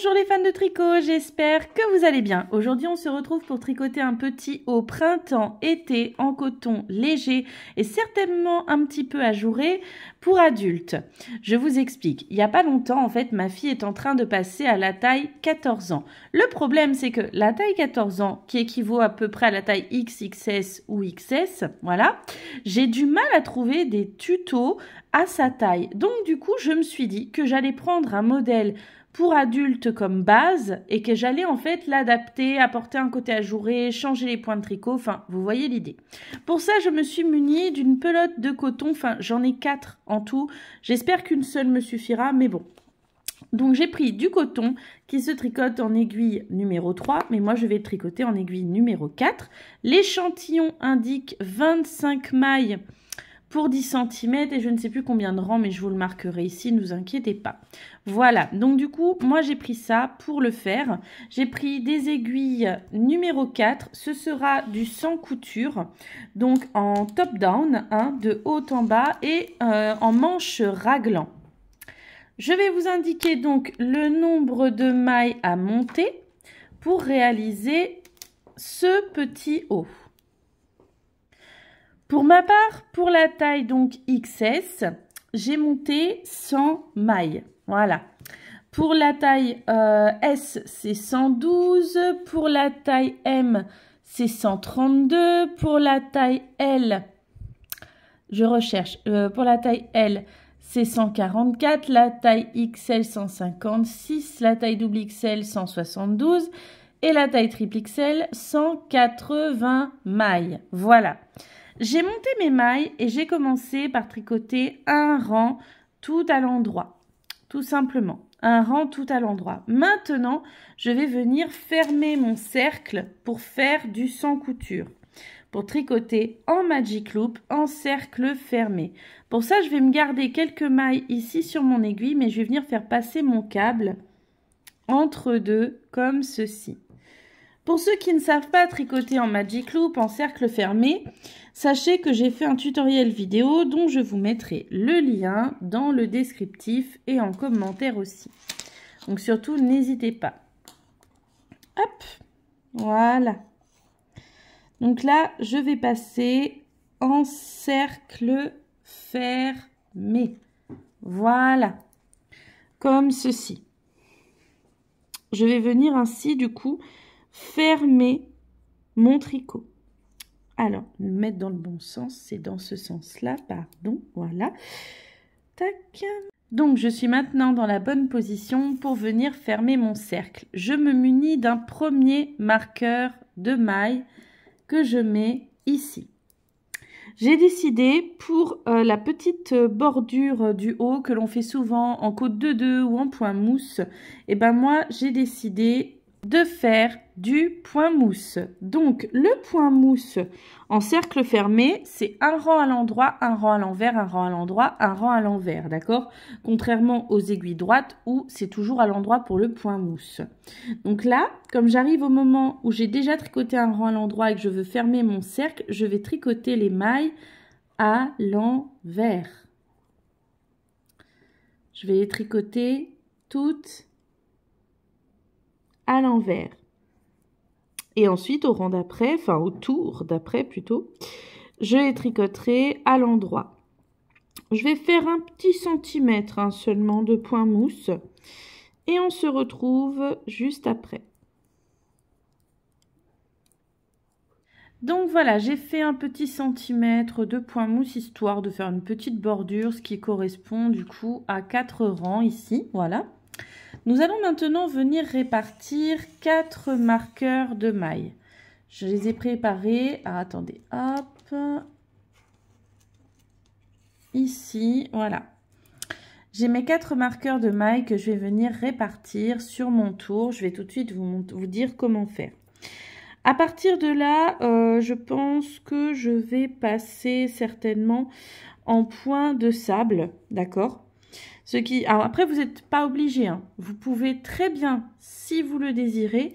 Bonjour les fans de tricot, j'espère que vous allez bien. Aujourd'hui on se retrouve pour tricoter un petit haut printemps-été en coton léger et certainement un petit peu ajouré pour adultes. Je vous explique, il n'y a pas longtemps en fait ma fille est en train de passer à la taille 14 ans. Le problème c'est que la taille 14 ans qui équivaut à peu près à la taille XXS ou XS, voilà, j'ai du mal à trouver des tutos à sa taille. Donc du coup je me suis dit que j'allais prendre un modèle pour adultes comme base et que j'allais en fait l'adapter, apporter un côté ajouré, changer les points de tricot, enfin vous voyez l'idée. Pour ça je me suis munie d'une pelote de coton, enfin j'en ai 4 en tout, j'espère qu'une seule me suffira mais bon. Donc j'ai pris du coton qui se tricote en aiguille numéro 3, mais moi je vais le tricoter en aiguille numéro 4. L'échantillon indique 25 mailles pour 10 cm et je ne sais plus combien de rangs, mais je vous le marquerai ici, ne vous inquiétez pas. Voilà, donc du coup, moi j'ai pris ça pour le faire. J'ai pris des aiguilles numéro 4, ce sera du sans couture, donc en top down, hein, de haut en bas et en manche raglan. Je vais vous indiquer donc le nombre de mailles à monter pour réaliser ce petit haut. Pour ma part, pour la taille donc XS, j'ai monté 100 mailles. Voilà. Pour la taille S, c'est 112. Pour la taille M, c'est 132. Pour la taille L, je recherche. Pour la taille L, c'est 144. La taille XL, 156. La taille double XL, 172. Et la taille triple XL, 180 mailles. Voilà. J'ai monté mes mailles et j'ai commencé par tricoter un rang tout à l'endroit, tout simplement, un rang tout à l'endroit. Maintenant, je vais venir fermer mon cercle pour faire du sans couture, pour tricoter en magic loop en cercle fermé. Pour ça, je vais me garder quelques mailles ici sur mon aiguille, mais je vais venir faire passer mon câble entre deux comme ceci. Pour ceux qui ne savent pas tricoter en magic loop, en cercle fermé, sachez que j'ai fait un tutoriel vidéo dont je vous mettrai le lien dans le descriptif et en commentaire aussi. Donc surtout, n'hésitez pas. Hop, voilà. Donc là, je vais passer en cercle fermé. Voilà, comme ceci. Je vais venir ainsi du coup fermer mon tricot. Alors, le mettre dans le bon sens, c'est dans ce sens-là, pardon, voilà. Tac. Donc, je suis maintenant dans la bonne position pour venir fermer mon cercle. Je me munis d'un premier marqueur de maille que je mets ici. J'ai décidé pour la petite bordure du haut que l'on fait souvent en côte de 2 ou en point mousse, et ben moi j'ai décidé de faire du point mousse. Donc le point mousse en cercle fermé, c'est un rang à l'endroit, un rang à l'envers, un rang à l'endroit, un rang à l'envers, d'accord? Contrairement aux aiguilles droites où c'est toujours à l'endroit pour le point mousse. Donc là, comme j'arrive au moment où j'ai déjà tricoté un rang à l'endroit et que je veux fermer mon cercle, je vais tricoter les mailles à l'envers. Je vais les tricoter toutes à l'envers. Et ensuite, au rang d'après, enfin au tour d'après plutôt, je les tricoterai à l'endroit. Je vais faire un petit centimètre hein, seulement de point mousse. Et on se retrouve juste après. Donc voilà, j'ai fait un petit centimètre de point mousse histoire de faire une petite bordure, ce qui correspond du coup à 4 rangs ici, voilà. Nous allons maintenant venir répartir 4 marqueurs de mailles. Je les ai préparés. Ah, attendez, hop. Ici, voilà. J'ai mes 4 marqueurs de mailles que je vais venir répartir sur mon tour. Je vais tout de suite vous dire comment faire. À partir de là, je pense que je vais passer certainement en point de sable, d'accord ? Alors après, vous n'êtes pas obligé. Hein. Vous pouvez très bien, si vous le désirez,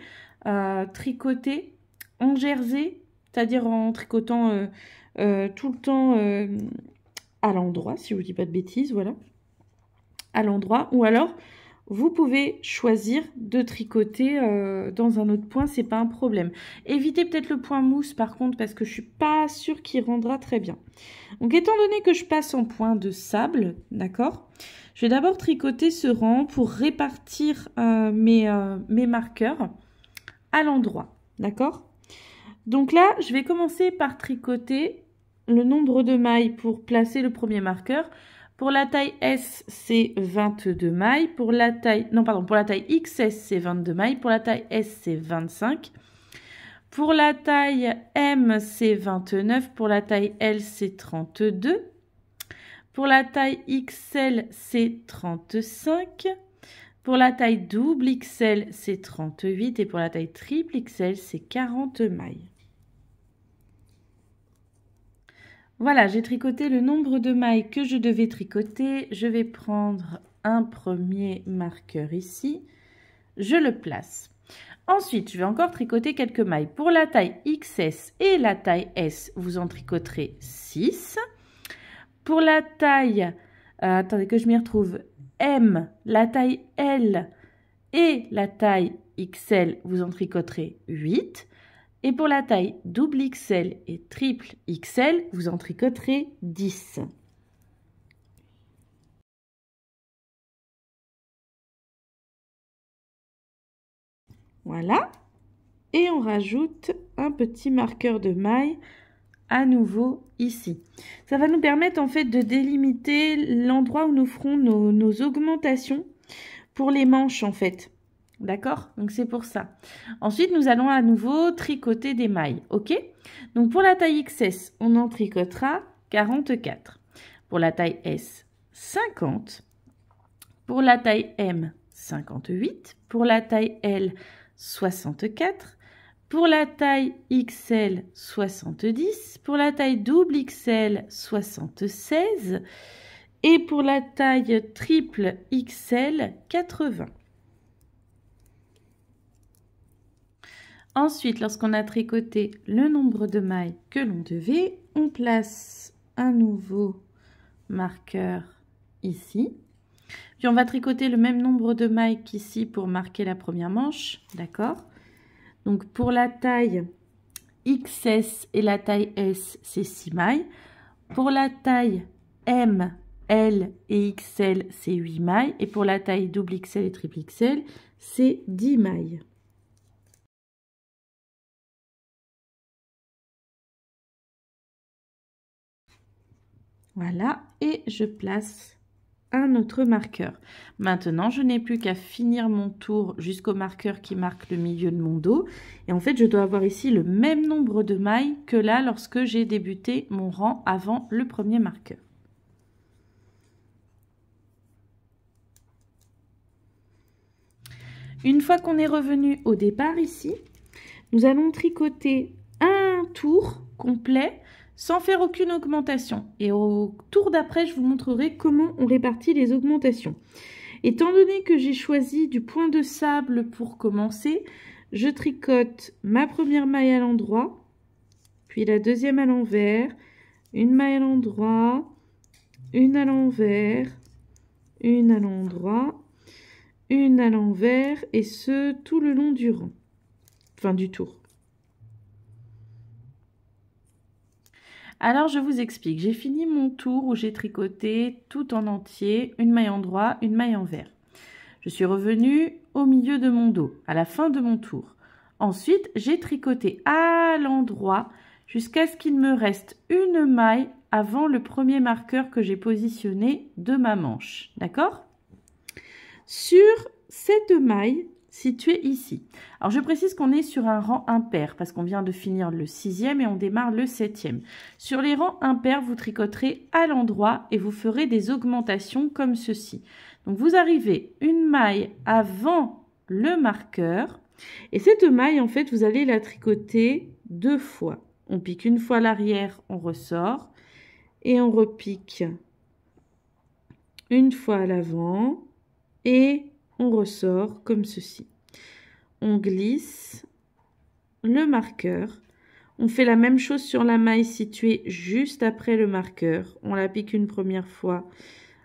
tricoter en jersey, c'est-à-dire en tricotant tout le temps à l'endroit, si je ne vous dis pas de bêtises, voilà. À l'endroit. Ou alors, vous pouvez choisir de tricoter dans un autre point, c'est pas un problème. Évitez peut-être le point mousse par contre parce que je suis pas sûre qu'il rendra très bien. Donc étant donné que je passe en point de sable, d'accord, je vais d'abord tricoter ce rang pour répartir mes marqueurs à l'endroit, d'accord. Donc là, je vais commencer par tricoter le nombre de mailles pour placer le premier marqueur. Pour la taille S, c'est 22 mailles. Pour la taille XS, c'est 22 mailles. Pour la taille S, c'est 25. Pour la taille M, c'est 29. Pour la taille L, c'est 32. Pour la taille XL, c'est 35. Pour la taille double XL, c'est 38. Et pour la taille triple XL, c'est 40 mailles. Voilà, j'ai tricoté le nombre de mailles que je devais tricoter. Je vais prendre un premier marqueur ici. Je le place. Ensuite, je vais encore tricoter quelques mailles. Pour la taille XS et la taille S, vous en tricoterez 6. Pour la taille, attendez que je m'y retrouve, M, la taille L et la taille XL, vous en tricoterez 8. Et pour la taille double XL et triple XL, vous en tricoterez 10. Voilà. Et on rajoute un petit marqueur de maille à nouveau ici. Ça va nous permettre en fait de délimiter l'endroit où nous ferons nos augmentations pour les manches en fait. D'accord? Donc c'est pour ça. Ensuite, nous allons à nouveau tricoter des mailles. Ok? Donc pour la taille XS, on en tricotera 44. Pour la taille S, 50. Pour la taille M, 58. Pour la taille L, 64. Pour la taille XL, 70. Pour la taille double XL, 76. Et pour la taille triple XL, 80. Ensuite, lorsqu'on a tricoté le nombre de mailles que l'on devait, on place un nouveau marqueur ici. Puis on va tricoter le même nombre de mailles qu'ici pour marquer la première manche, d'accord? Donc pour la taille XS et la taille S, c'est 6 mailles. Pour la taille M, L et XL, c'est 8 mailles. Et pour la taille double XL et triple XL, c'est 10 mailles. Voilà, et je place un autre marqueur. Maintenant, je n'ai plus qu'à finir mon tour jusqu'au marqueur qui marque le milieu de mon dos. Et en fait, je dois avoir ici le même nombre de mailles que là lorsque j'ai débuté mon rang avant le premier marqueur. Une fois qu'on est revenu au départ ici, nous allons tricoter un tour complet sans faire aucune augmentation. Et au tour d'après, je vous montrerai comment on répartit les augmentations. Étant donné que j'ai choisi du point de sable pour commencer, je tricote ma première maille à l'endroit, puis la deuxième à l'envers, une maille à l'endroit, une à l'envers, une à l'endroit, une à l'envers, et ce tout le long du rang, enfin du tour. Alors, je vous explique. J'ai fini mon tour où j'ai tricoté tout en entier, une maille en droit, une maille envers. Je suis revenue au milieu de mon dos, à la fin de mon tour. Ensuite, j'ai tricoté à l'endroit jusqu'à ce qu'il me reste une maille avant le premier marqueur que j'ai positionné de ma manche. D'accord? Sur cette maille située ici. Alors, je précise qu'on est sur un rang impair parce qu'on vient de finir le 6e et on démarre le 7e. Sur les rangs impairs, vous tricoterez à l'endroit et vous ferez des augmentations comme ceci. Donc, vous arrivez une maille avant le marqueur et cette maille, en fait, vous allez la tricoter 2 fois. On pique une fois à l'arrière, on ressort et on repique une fois à l'avant et on ressort comme ceci. On glisse le marqueur. On fait la même chose sur la maille située juste après le marqueur. On la pique une première fois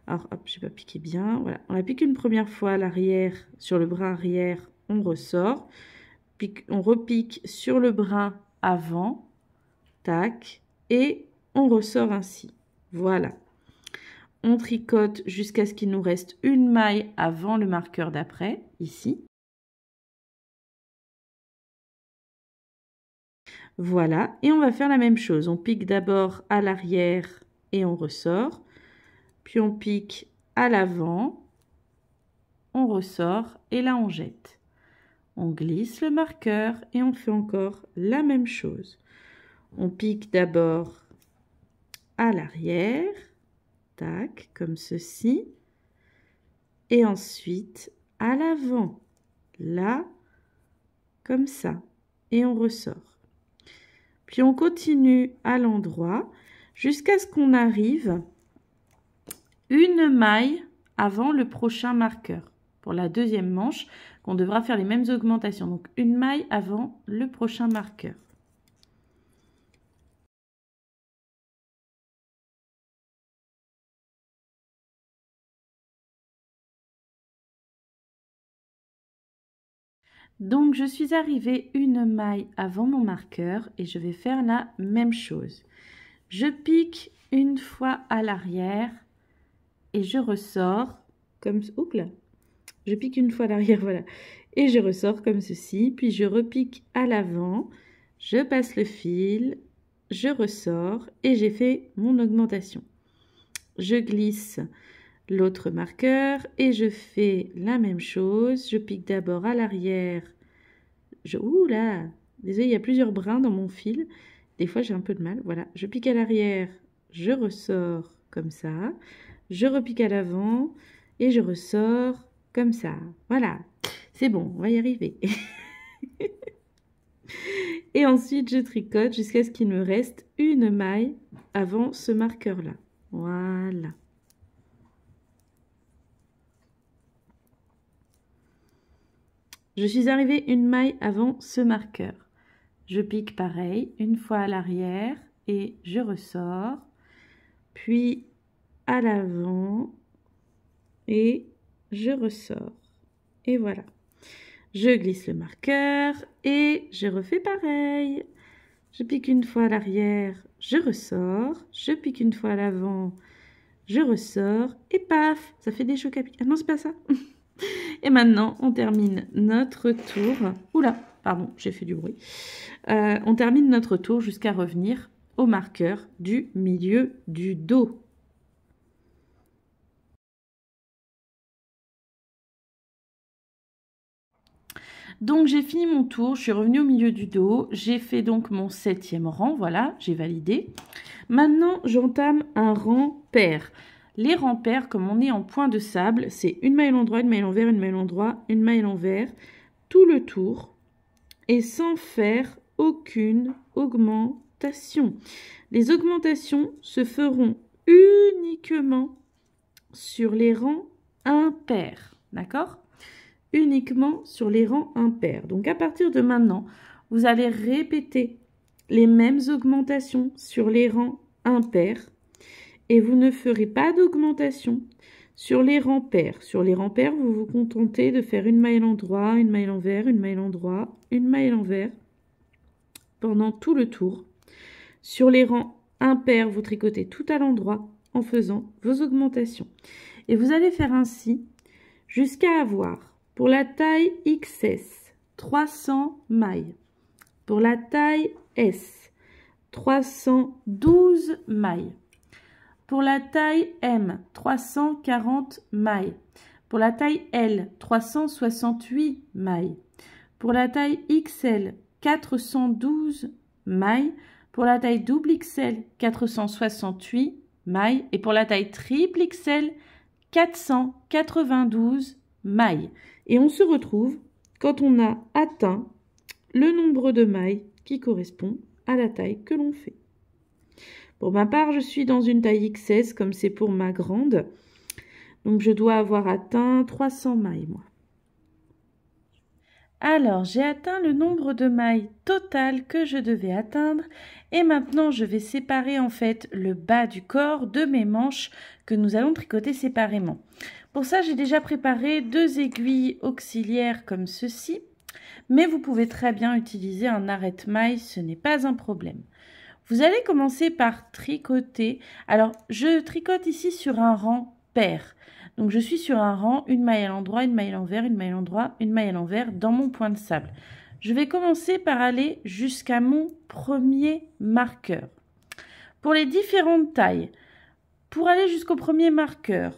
Alors, hop, je n'ai pas piqué bien. Voilà, on la pique une première fois à l'arrière, sur le brin arrière, on ressort. On repique sur le brin avant, tac, et on ressort ainsi. Voilà. On tricote jusqu'à ce qu'il nous reste une maille avant le marqueur d'après, ici. Voilà, et on va faire la même chose. On pique d'abord à l'arrière et on ressort. Puis on pique à l'avant, on ressort et là on jette. On glisse le marqueur et on fait encore la même chose. On pique d'abord à l'arrière, tac, comme ceci. Et ensuite à l'avant, là, comme ça. Et on ressort. Puis on continue à l'endroit jusqu'à ce qu'on arrive une maille avant le prochain marqueur. Pour la deuxième manche, qu'on devra faire les mêmes augmentations. Donc une maille avant le prochain marqueur. Donc je suis arrivée une maille avant mon marqueur et je vais faire la même chose. Je pique une fois à l'arrière et je ressors comme... Oups là. Je pique une fois à l'arrière, voilà. Et je ressors comme ceci, puis je repique à l'avant, je passe le fil, je ressors et j'ai fait mon augmentation. Je glisse l'autre marqueur et je fais la même chose. Je pique d'abord à l'arrière. Ouh là, désolé, il y a plusieurs brins dans mon fil. Des fois, j'ai un peu de mal. Voilà, je pique à l'arrière, je ressors comme ça. Je repique à l'avant et je ressors comme ça. Voilà, c'est bon, on va y arriver. Et ensuite, je tricote jusqu'à ce qu'il me reste une maille avant ce marqueur-là. Voilà. Je suis arrivée une maille avant ce marqueur. Je pique pareil, une fois à l'arrière et je ressors. Puis à l'avant et je ressors. Et voilà. Je glisse le marqueur et je refais pareil. Je pique une fois à l'arrière, je ressors. Je pique une fois à l'avant, je ressors. Et paf, ça fait des chocs à pic. Ah non, c'est pas ça. Et maintenant, on termine notre tour. Oula, pardon, j'ai fait du bruit. On termine notre tour jusqu'à revenir au marqueur du milieu du dos. Donc j'ai fini mon tour, je suis revenue au milieu du dos, j'ai fait donc mon 7e rang, voilà, j'ai validé. Maintenant, j'entame un rang pair. Les rangs pairs, comme on est en point de sable, c'est une maille à l'endroit, une maille à l'envers, une maille à l'endroit, une maille à l'envers, tout le tour, et sans faire aucune augmentation. Les augmentations se feront uniquement sur les rangs impairs, d'accord ? Uniquement sur les rangs impairs. Donc à partir de maintenant, vous allez répéter les mêmes augmentations sur les rangs impairs et vous ne ferez pas d'augmentation sur les rangs pairs. Sur les rangs pairs, vous vous contentez de faire une maille à l'endroit, une maille à l'envers, une maille à l'endroit, une maille à l'envers pendant tout le tour. Sur les rangs impairs, vous tricotez tout à l'endroit en faisant vos augmentations. Et vous allez faire ainsi jusqu'à avoir pour la taille XS, 300 mailles. Pour la taille S, 312 mailles. Pour la taille M, 340 mailles. Pour la taille L, 368 mailles. Pour la taille XL, 412 mailles. Pour la taille double XL, 468 mailles. Et pour la taille triple XL, 492 mailles. Et on se retrouve quand on a atteint le nombre de mailles qui correspond à la taille que l'on fait. Pour ma part, je suis dans une taille XS comme c'est pour ma grande. Donc je dois avoir atteint 300 mailles, moi. Alors, j'ai atteint le nombre de mailles total que je devais atteindre et maintenant je vais séparer en fait le bas du corps de mes manches que nous allons tricoter séparément. Pour ça, j'ai déjà préparé 2 aiguilles auxiliaires comme ceci, mais vous pouvez très bien utiliser un arrête-maille, ce n'est pas un problème. Vous allez commencer par tricoter. Alors, je tricote ici sur un rang pair. Donc, je suis sur un rang, une maille à l'endroit, une maille à l'envers, une maille à l'endroit, une maille à l'envers dans mon point de sable. Je vais commencer par aller jusqu'à mon premier marqueur. Pour les différentes tailles, pour aller jusqu'au premier marqueur,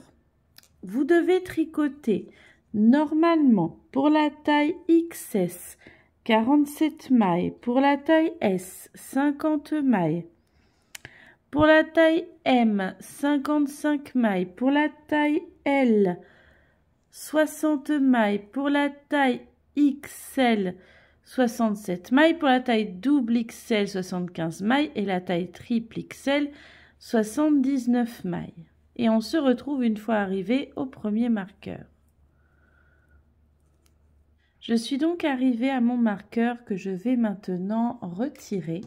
vous devez tricoter normalement pour la taille XS, 47 mailles, pour la taille S, 50 mailles, pour la taille M, 55 mailles, pour la taille L, 60 mailles, pour la taille XL, 67 mailles, pour la taille double XL, 75 mailles et la taille triple XL, 79 mailles. Et on se retrouve une fois arrivé au premier marqueur. Je suis donc arrivée à mon marqueur que je vais maintenant retirer.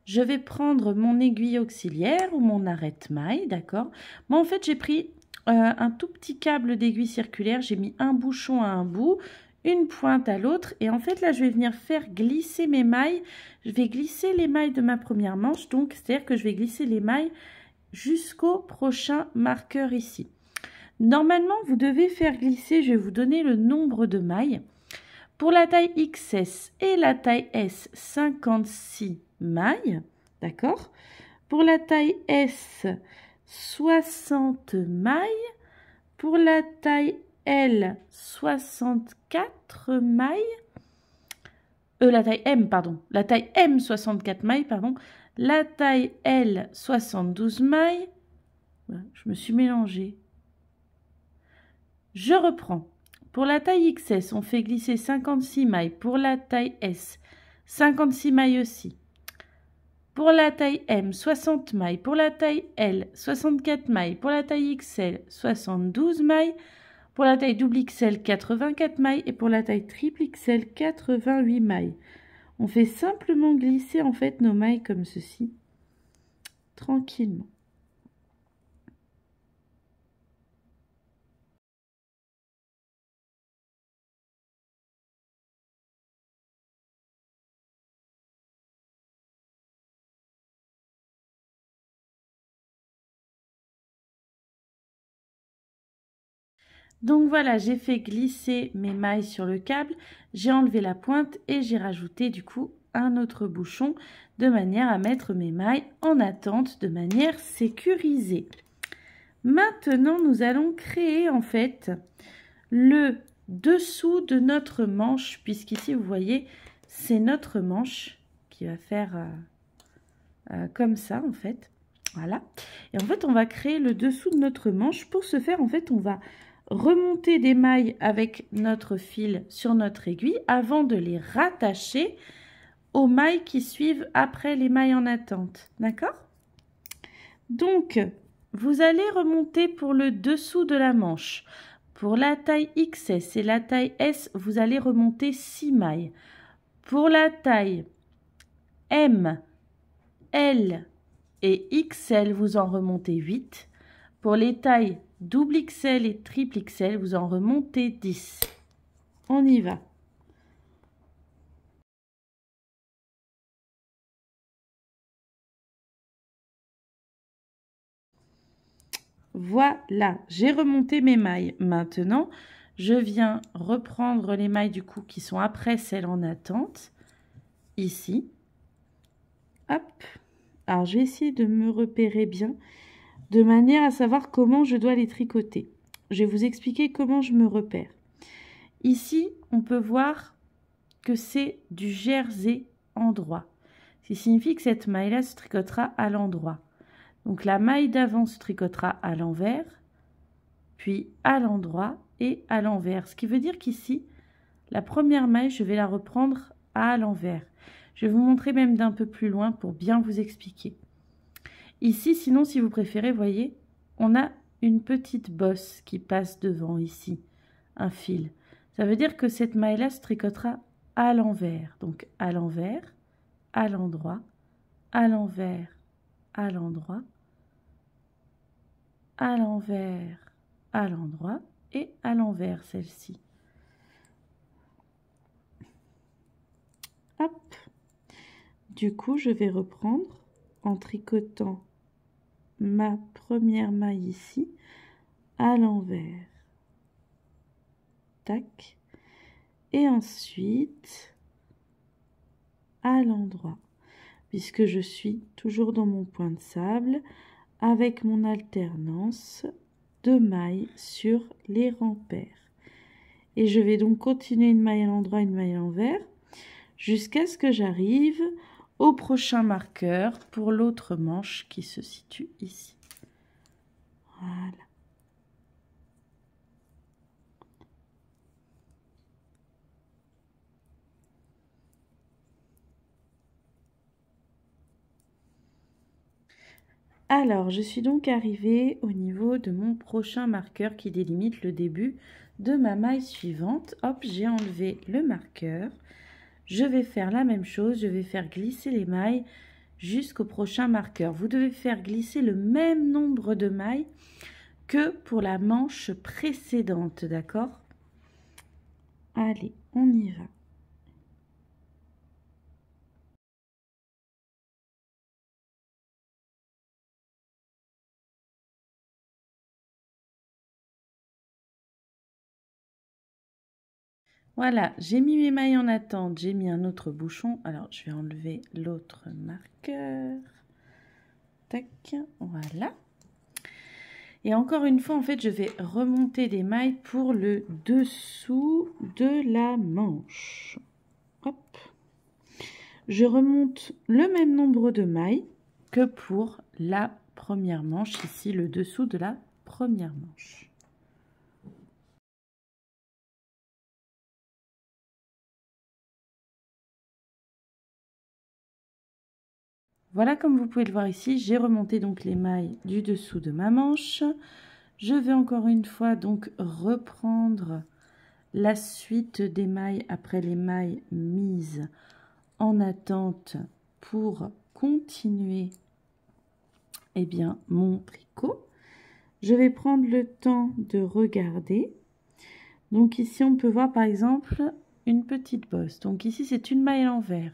Je vais prendre mon aiguille auxiliaire ou mon arrête-maille, d'accord? Moi, en fait, j'ai pris un tout petit câble d'aiguille circulaire. J'ai mis un bouchon à un bout, une pointe à l'autre. Et en fait, là, je vais venir faire glisser mes mailles. Je vais glisser les mailles de ma première manche. Donc, c'est-à-dire que je vais glisser les mailles jusqu'au prochain marqueur ici. Normalement, vous devez faire glisser, je vais vous donner le nombre de mailles. Pour la taille XS et la taille S, 56 mailles, d'accord? Pour la taille S, 60 mailles. Pour la taille L, 64 mailles. La taille M, pardon. La taille M, 64 mailles, pardon. La taille L, 72 mailles. Voilà, je me suis mélangée. Je reprends. Pour la taille XS, on fait glisser 56 mailles. Pour la taille S, 56 mailles aussi. Pour la taille M, 60 mailles. Pour la taille L, 64 mailles. Pour la taille XL, 72 mailles. Pour la taille double XL, 84 mailles. Et pour la taille triple XL, 88 mailles. On fait simplement glisser en fait nos mailles comme ceci, tranquillement. Donc voilà, j'ai fait glisser mes mailles sur le câble, j'ai enlevé la pointe et j'ai rajouté du coup un autre bouchon de manière à mettre mes mailles en attente de manière sécurisée. Maintenant, nous allons créer en fait le dessous de notre manche, puisqu'ici vous voyez, c'est notre manche qui va faire comme ça en fait. Voilà. Et en fait, on va créer le dessous de notre manche. Pour ce faire, en fait, on va remonter des mailles avec notre fil sur notre aiguille avant de les rattacher aux mailles qui suivent après les mailles en attente. D'accord? Donc, vous allez remonter pour le dessous de la manche. Pour la taille XS et la taille S, vous allez remonter 6 mailles. Pour la taille M, L et XL, vous en remontez 8. Pour les tailles double XL et triple XL, vous en remontez 10. On y va. Voilà, j'ai remonté mes mailles. Maintenant, je viens reprendre les mailles du coup qui sont après celles en attente. Ici. Hop. Alors, je vais essayer de me repérer bien de manière à savoir comment je dois les tricoter. Je vais vous expliquer comment je me repère. Ici, on peut voir que c'est du jersey endroit. Ce qui signifie que cette maille-là se tricotera à l'endroit. Donc la maille d'avant se tricotera à l'envers, puis à l'endroit et à l'envers. Ce qui veut dire qu'ici, la première maille, je vais la reprendre à l'envers. Je vais vous montrer même d'un peu plus loin pour bien vous expliquer. Ici, sinon, si vous préférez, voyez, on a une petite bosse qui passe devant ici, un fil. Ça veut dire que cette maille-là se tricotera à l'envers. Donc à l'envers, à l'endroit, à l'envers, à l'endroit, à l'envers, à l'endroit et à l'envers celle-ci. Hop. Du coup, je vais reprendre en tricotant ma première maille ici à l'envers. Tac. Et ensuite à l'endroit, puisque je suis toujours dans mon point de sable avec mon alternance de mailles sur les repères. Et je vais donc continuer une maille à l'endroit, une maille à l'envers, jusqu'à ce que j'arrive au prochain marqueur pour l'autre manche qui se situe ici. Voilà. Alors, je suis donc arrivée au niveau de mon prochain marqueur qui délimite le début de ma maille suivante. Hop, j'ai enlevé le marqueur. Je vais faire la même chose, je vais faire glisser les mailles jusqu'au prochain marqueur. Vous devez faire glisser le même nombre de mailles que pour la manche précédente, d'accord? Allez, on y va. Voilà, j'ai mis mes mailles en attente, j'ai mis un autre bouchon. Alors, je vais enlever l'autre marqueur. Tac, voilà. Et encore une fois, en fait, je vais remonter des mailles pour le dessous de la manche. Hop. Je remonte le même nombre de mailles que pour la première manche, ici, le dessous de la première manche. Voilà, comme vous pouvez le voir ici, j'ai remonté donc les mailles du dessous de ma manche. Je vais encore une fois donc reprendre la suite des mailles après les mailles mises en attente pour continuer mon tricot. Je vais prendre le temps de regarder. Donc ici, on peut voir par exemple une petite bosse. Donc ici, c'est une maille à l'envers,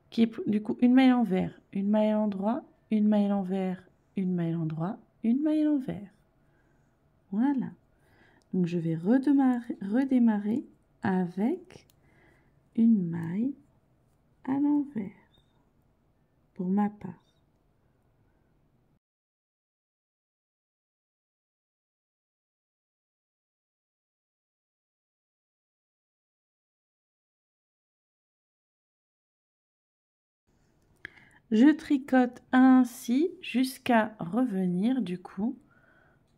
qui est du coup une maille à l'envers, une maille à l'endroit, une maille à l'envers, une maille à l'endroit, une maille à l'envers. Voilà. Donc je vais redémarrer avec une maille à l'envers pour ma part. Je tricote ainsi jusqu'à revenir du coup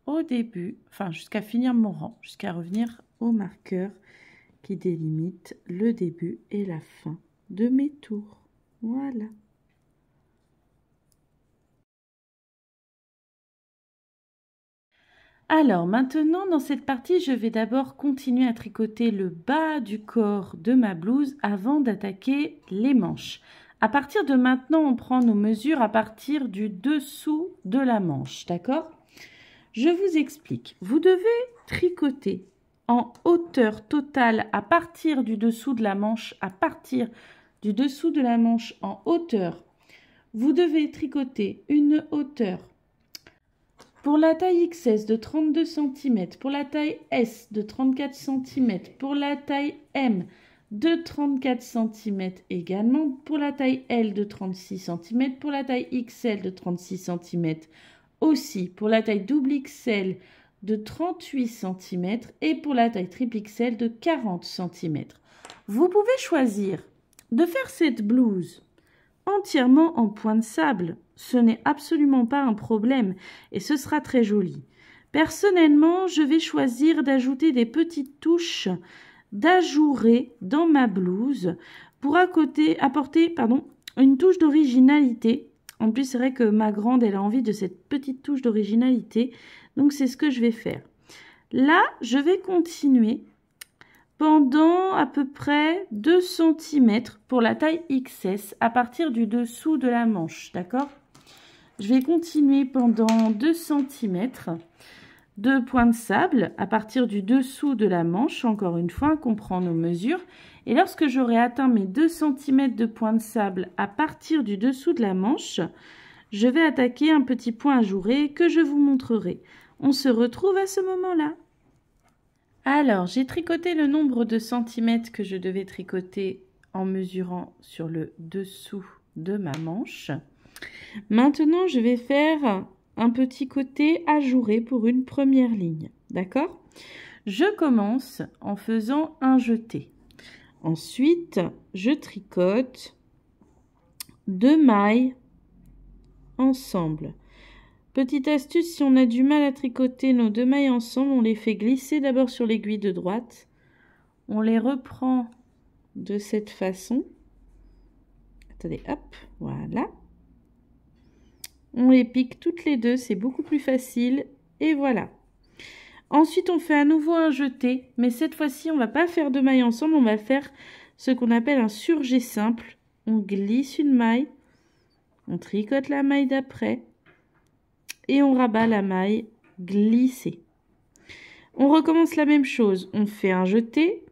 au début, enfin jusqu'à finir mon rang, jusqu'à revenir au marqueur qui délimite le début et la fin de mes tours. Voilà. Alors maintenant, dans cette partie, je vais d'abord continuer à tricoter le bas du corps de ma blouse avant d'attaquer les manches. À partir de maintenant, on prend nos mesures à partir du dessous de la manche, d'accord? Je vous explique. Vous devez tricoter en hauteur totale à partir du dessous de la manche, à partir du dessous de la manche en hauteur. Vous devez tricoter une hauteur pour la taille XS de 32 cm, pour la taille S de 34 cm, pour la taille M de 34 cm également, pour la taille L de 36 cm, pour la taille XL de 36 cm aussi, pour la taille double XL de 38 cm et pour la taille triple XL de 40 cm. Vous pouvez choisir de faire cette blouse entièrement en point de sable. Ce n'est absolument pas un problème et ce sera très joli. Personnellement, je vais choisir d'ajouter des petites touches d'ajouré dans ma blouse pour apporter une touche d'originalité. En plus, c'est vrai que ma grande, elle a envie de cette petite touche d'originalité. Donc, c'est ce que je vais faire. Là, je vais continuer pendant à peu près 2 cm pour la taille XS à partir du dessous de la manche, d'accord? Je vais continuer pendant 2 cm de point de sable à partir du dessous de la manche, encore une fois, qu'on prend nos mesures. Et lorsque j'aurai atteint mes 2 cm de point de sable à partir du dessous de la manche, je vais attaquer un petit point ajouré que je vous montrerai. On se retrouve à ce moment-là. Alors, j'ai tricoté le nombre de centimètres que je devais tricoter en mesurant sur le dessous de ma manche. Maintenant, je vais faire un petit côté ajouré pour une première ligne, d'accord? Je commence en faisant un jeté. Ensuite, je tricote 2 mailles ensemble. Petite astuce, si on a du mal à tricoter nos 2 mailles ensemble, on les fait glisser d'abord sur l'aiguille de droite. On les reprend de cette façon. Attendez, hop, voilà. On les pique toutes les deux, c'est beaucoup plus facile. Et voilà. Ensuite, on fait à nouveau un jeté, mais cette fois-ci, on ne va pas faire 2 mailles ensemble, on va faire ce qu'on appelle un surjet simple. On glisse une maille, on tricote la maille d'après et on rabat la maille glissée. On recommence la même chose, on fait un jeté,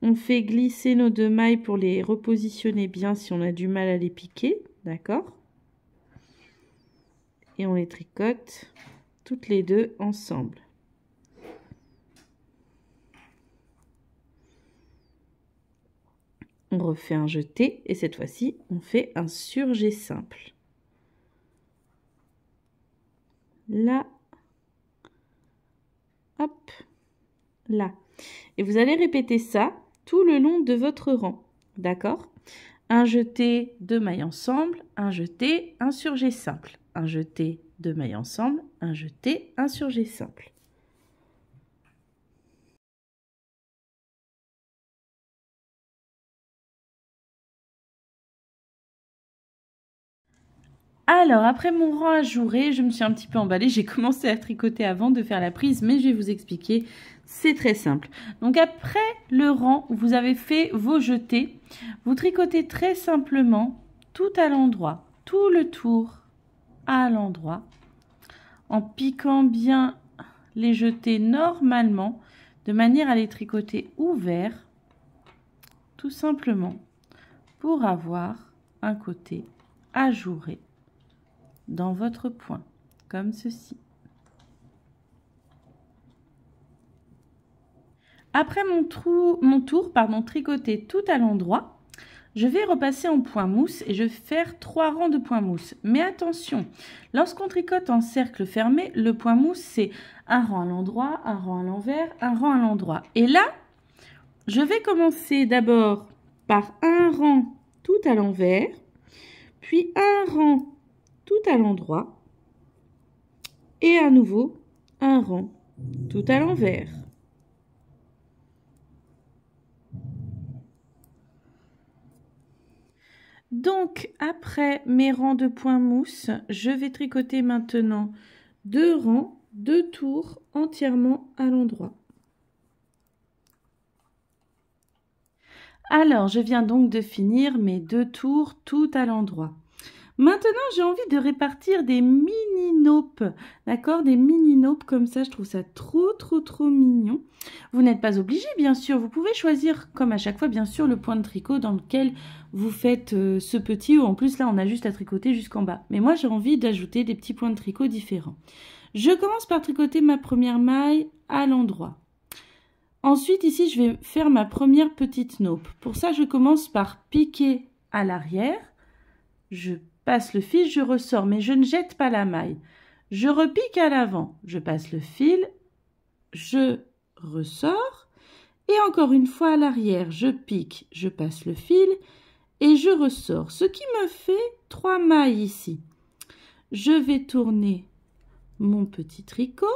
on fait glisser nos 2 mailles pour les repositionner bien si on a du mal à les piquer, d'accord? Et on les tricote toutes les deux ensemble. On refait un jeté et cette fois-ci, on fait un surjet simple. Là, hop, là. Et vous allez répéter ça tout le long de votre rang, d'accord? Un jeté, 2 mailles ensemble, un jeté, un surjet simple. Un jeté, 2 mailles ensemble, un jeté, un surjet simple. Alors, après mon rang ajouré, je me suis un petit peu emballée. J'ai commencé à tricoter avant de faire la prise, mais je vais vous expliquer. C'est très simple. Donc, après le rang où vous avez fait vos jetés, vous tricotez très simplement tout à l'endroit, tout le tour à l'endroit, en piquant bien les jetés normalement, de manière à les tricoter ouverts, tout simplement, pour avoir un côté ajouré dans votre point, comme ceci. Après mon tour, tricoté tout à l'endroit, je vais repasser en point mousse et je vais faire 3 rangs de point mousse. Mais attention, lorsqu'on tricote en cercle fermé, le point mousse, c'est un rang à l'endroit, un rang à l'envers, un rang à l'endroit. Et là, je vais commencer d'abord par un rang tout à l'envers, puis un rang tout à l'endroit, et à nouveau un rang tout à l'envers. Donc, après mes rangs de point mousse, je vais tricoter maintenant 2 rangs, 2 tours entièrement à l'endroit. Alors, je viens donc de finir mes 2 tours tout à l'endroit. Maintenant, j'ai envie de répartir des mini-naupes, d'accord? Des mini-naupes comme ça, je trouve ça trop mignon. Vous n'êtes pas obligé, bien sûr. Vous pouvez choisir, comme à chaque fois, bien sûr, le point de tricot dans lequel vous faites ce petit, ou en plus, là, on a juste à tricoter jusqu'en bas. Mais moi, j'ai envie d'ajouter des petits points de tricot différents. Je commence par tricoter ma première maille à l'endroit. Ensuite, ici, je vais faire ma première petite naupe. Pour ça, je commence par piquer à l'arrière. Je passe le fil, je ressors, mais je ne jette pas la maille. Je repique à l'avant, je passe le fil, je ressors, et encore une fois à l'arrière, je pique, je passe le fil, et je ressors. Ce qui me fait 3 mailles ici. Je vais tourner mon petit tricot.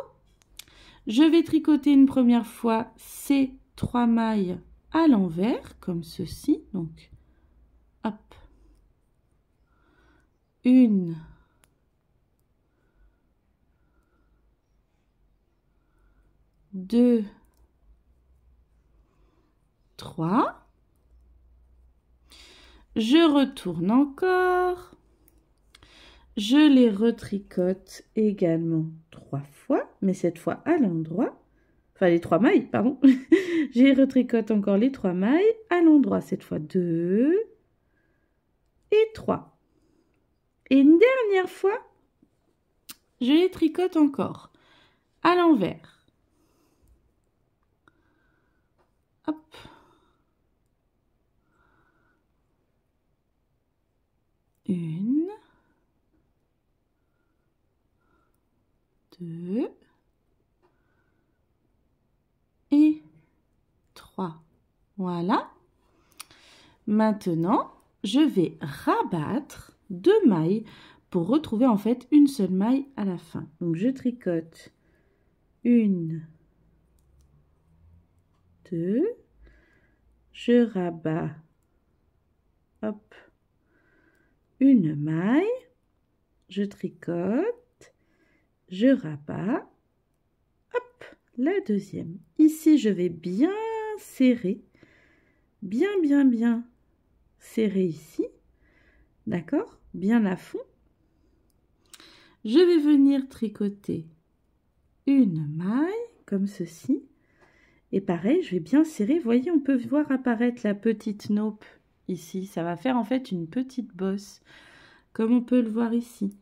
Je vais tricoter une première fois ces 3 mailles à l'envers, comme ceci. Donc, hop. 1, 2, 3. Je retourne encore. Je les retricote également 3 fois, mais cette fois à l'endroit. Enfin, les 3 mailles, pardon. J'y retricote encore les 3 mailles à l'endroit. Cette fois 2 et 3. Et une dernière fois, je les tricote encore à l'envers. Hop. Une, 2 et 3. Voilà. Maintenant, je vais rabattre 2 mailles pour retrouver en fait une seule maille à la fin. Donc, je tricote 1, 2, je rabats, hop, une maille, je tricote, je rabats, hop, la deuxième. Ici, je vais bien serrer, bien serrer ici, d'accord, bien à fond. Je vais venir tricoter une maille comme ceci. Et pareil, je vais bien serrer. Vous voyez, on peut voir apparaître la petite naupe ici. Ça va faire en fait une petite bosse, comme on peut le voir ici.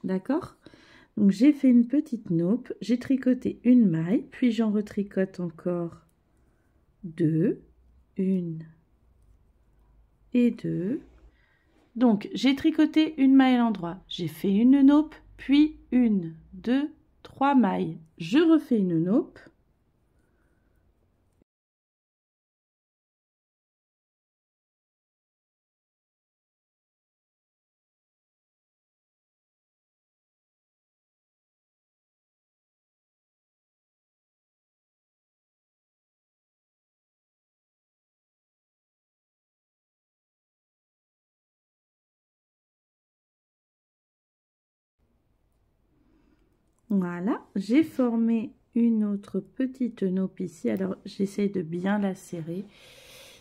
D'accord? Donc, j'ai fait une petite naupe. J'ai tricoté une maille, puis j'en retricote encore 2. 1 et 2. Donc, j'ai tricoté une maille à l'endroit. J'ai fait une naupe, puis 1, 2, 3 mailles. Je refais une naupe. Voilà, j'ai formé une autre petite naupe ici. Alors, j'essaie de bien la serrer.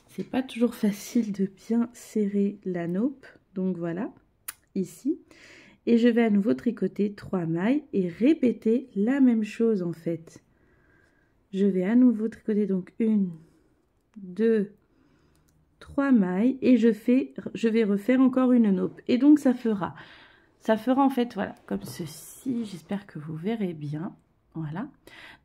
C'est pas toujours facile de bien serrer la naupe. Donc, voilà, ici. Et je vais à nouveau tricoter 3 mailles et répéter la même chose en fait. Je vais à nouveau tricoter donc 1, 2, 3 mailles et je vais refaire encore une naupe. Et donc, ça fera en fait, voilà, comme ceci. J'espère que vous verrez bien. Voilà.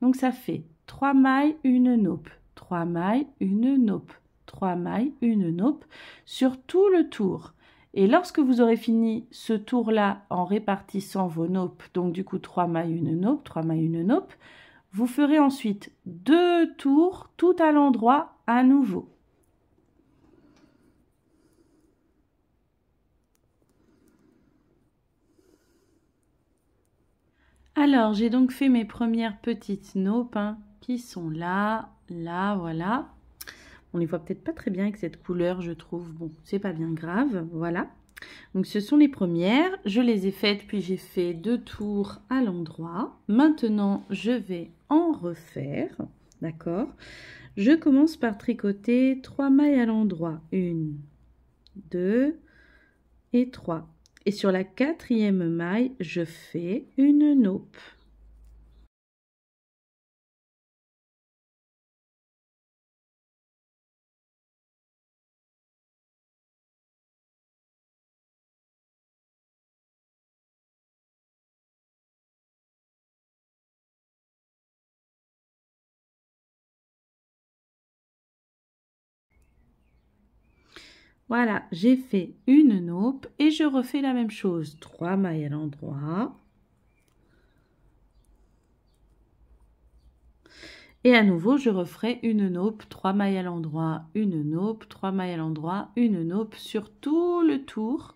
Donc, ça fait 3 mailles, une naupe. 3 mailles, une naupe. 3 mailles, une naupe sur tout le tour. Et lorsque vous aurez fini ce tour-là en répartissant vos naupes, donc du coup 3 mailles, une naupe, 3 mailles, une naupe, vous ferez ensuite 2 tours tout à l'endroit à nouveau. Alors, j'ai donc fait mes premières petites naupes qui sont là, là, voilà. On les voit peut-être pas très bien avec cette couleur, je trouve. Bon, c'est pas bien grave, voilà. Donc, ce sont les premières. Je les ai faites, puis j'ai fait 2 tours à l'endroit. Maintenant, je vais en refaire, d'accord? Je commence par tricoter 3 mailles à l'endroit. 1, 2 et 3. Et sur la 4e maille, je fais une naupe. Voilà, j'ai fait une naupe et je refais la même chose. 3 mailles à l'endroit. Et à nouveau, je referai une naupe, 3 mailles à l'endroit, une naupe, 3 mailles à l'endroit, une naupe sur tout le tour.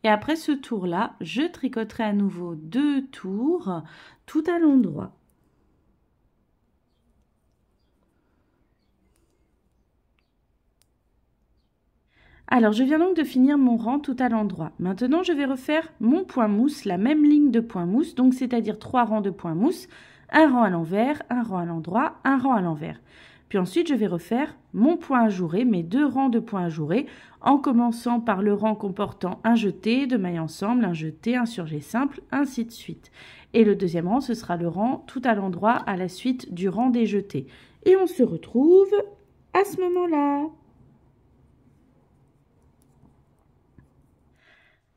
Et après ce tour-là, je tricoterai à nouveau 2 tours tout à l'endroit. Alors, je viens donc de finir mon rang tout à l'endroit. Maintenant, je vais refaire mon point mousse, la même ligne de point mousse, donc c'est-à-dire 3 rangs de point mousse, un rang à l'envers, un rang à l'endroit, un rang à l'envers. Puis ensuite, je vais refaire mon point ajouré, mes 2 rangs de points ajourés, en commençant par le rang comportant un jeté, 2 mailles ensemble, un jeté, un surjet simple, ainsi de suite. Et le deuxième rang, ce sera le rang tout à l'endroit à la suite du rang des jetés. Et on se retrouve à ce moment-là.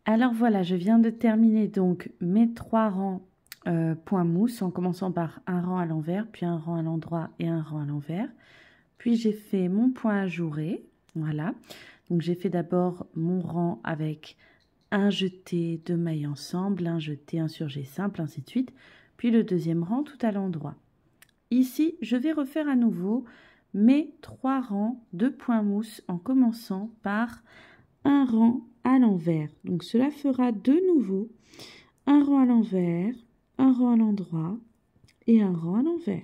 Alors voilà, je viens de terminer donc mes 3 rangs point mousse en commençant par un rang à l'envers, puis un rang à l'endroit et un rang à l'envers. Puis j'ai fait mon point ajouré, voilà. Donc j'ai fait d'abord mon rang avec un jeté, 2 mailles ensemble, un jeté, un surjet simple, ainsi de suite. Puis le deuxième rang tout à l'endroit. Ici, je vais refaire à nouveau mes 3 rangs de point mousse en commençant par un rang à l'envers. Donc cela fera de nouveau un rang à l'envers, un rang à l'endroit et un rang à l'envers.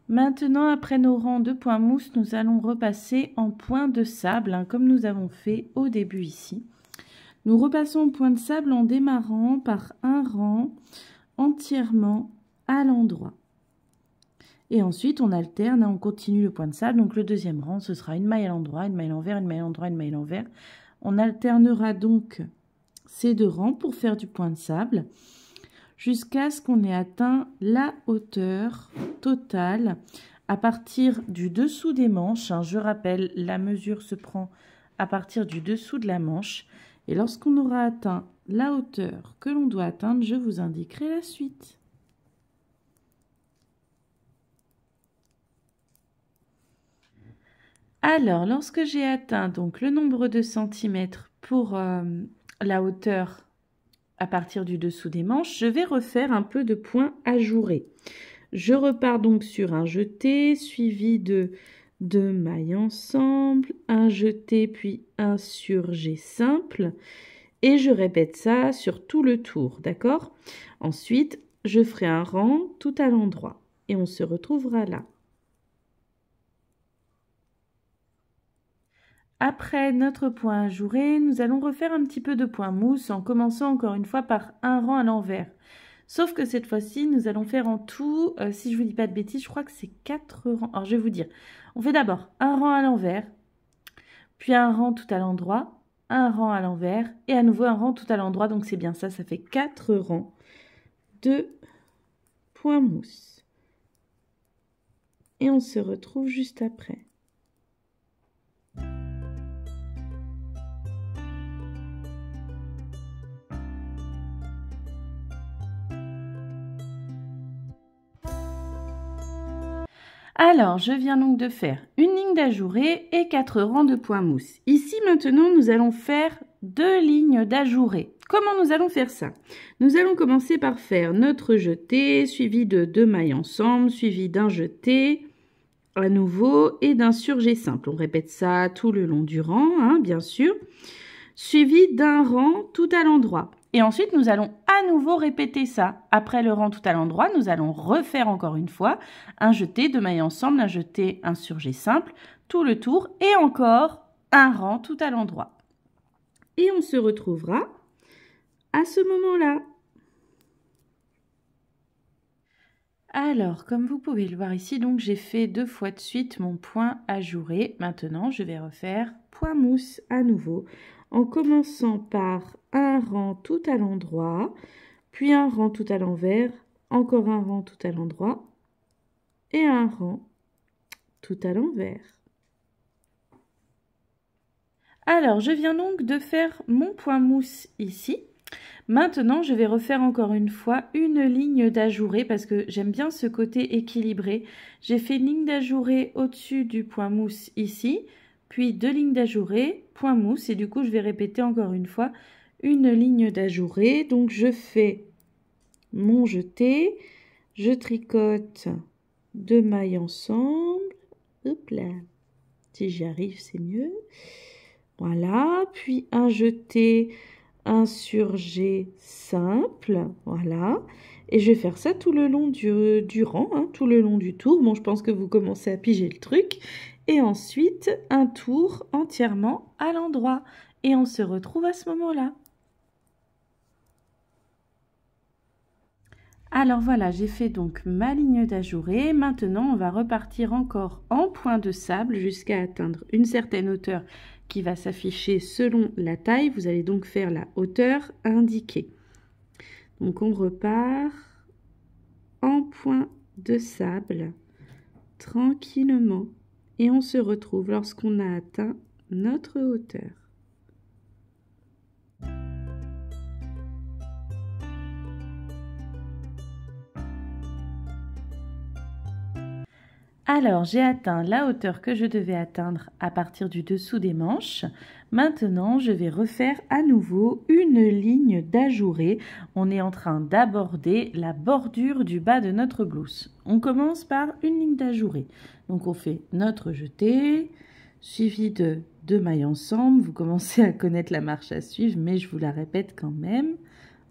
Maintenant, après nos rangs de points mousse, nous allons repasser en point de sable, comme nous avons fait au début ici. Nous repassons en point de sable en démarrant par un rang entièrement à l'endroit. Et ensuite, on alterne, on continue le point de sable. Donc, le deuxième rang, ce sera une maille à l'endroit, une maille à l'envers, une maille à l'endroit, une maille à l'envers. On alternera donc ces 2 rangs pour faire du point de sable jusqu'à ce qu'on ait atteint la hauteur totale à partir du dessous des manches. Je rappelle, la mesure se prend à partir du dessous de la manche. Et lorsqu'on aura atteint la hauteur que l'on doit atteindre, je vous indiquerai la suite. Alors, lorsque j'ai atteint donc le nombre de centimètres pour la hauteur à partir du dessous des manches, je vais refaire un peu de points ajourés. Je repars donc sur un jeté suivi de 2 mailles ensemble, un jeté puis un surjet simple et je répète ça sur tout le tour, d'accord? Ensuite, je ferai un rang tout à l'endroit et on se retrouvera là. Après notre point ajouré, nous allons refaire un petit peu de point mousse en commençant encore une fois par un rang à l'envers. Sauf que cette fois-ci, nous allons faire en tout, si je ne vous dis pas de bêtises, je crois que c'est 4 rangs. Alors, je vais vous dire, on fait d'abord un rang à l'envers, puis un rang tout à l'endroit, un rang à l'envers, et à nouveau un rang tout à l'endroit. Donc, c'est bien ça, ça fait 4 rangs de point mousse. Et on se retrouve juste après. Alors, je viens donc de faire une ligne d'ajouré et 4 rangs de points mousse. Ici, maintenant, nous allons faire 2 lignes d'ajouré. Comment nous allons faire ça? Nous allons commencer par faire notre jeté, suivi de 2 mailles ensemble, suivi d'un jeté à nouveau et d'un surjet simple. On répète ça tout le long du rang, bien sûr, suivi d'un rang tout à l'endroit. Et ensuite, nous allons à nouveau répéter ça. Après le rang tout à l'endroit, nous allons refaire encore une fois un jeté, 2 mailles ensemble, un jeté, un surjet simple, tout le tour et encore un rang tout à l'endroit. Et on se retrouvera à ce moment-là. Alors, comme vous pouvez le voir ici, donc j'ai fait 2 fois de suite mon point ajouré. Maintenant, je vais refaire point mousse à nouveau en commençant par un rang tout à l'endroit, puis un rang tout à l'envers, encore un rang tout à l'endroit et un rang tout à l'envers. Alors, je viens donc de faire mon point mousse ici. Maintenant, je vais refaire encore une fois une ligne d'ajouré parce que j'aime bien ce côté équilibré. J'ai fait une ligne d'ajouré au-dessus du point mousse ici, puis 2 lignes d'ajouré, point mousse, et du coup, je vais répéter encore une fois une ligne d'ajouré. Donc, je fais mon jeté, je tricote 2 mailles ensemble, hop là, si j'y arrive, c'est mieux. Voilà, puis un jeté, un surjet simple, voilà. Et je vais faire ça tout le long du rang, tout le long du tour. Bon, je pense que vous commencez à piger le truc. et ensuite un tour entièrement à l'endroit. Et on se retrouve à ce moment-là. Alors voilà, j'ai fait donc ma ligne d'ajourée. Maintenant, on va repartir encore en point de sable jusqu'à atteindre une certaine hauteur qui va s'afficher selon la taille. Vous allez donc faire la hauteur indiquée. Donc on repart en point de sable tranquillement et on se retrouve lorsqu'on a atteint notre hauteur. Alors, j'ai atteint la hauteur que je devais atteindre à partir du dessous des manches. Maintenant, je vais refaire à nouveau une ligne d'ajourée. On est en train d'aborder la bordure du bas de notre blouse. On commence par une ligne d'ajourée. Donc, on fait notre jeté, suivi de 2 mailles ensemble. Vous commencez à connaître la marche à suivre, mais je vous la répète quand même.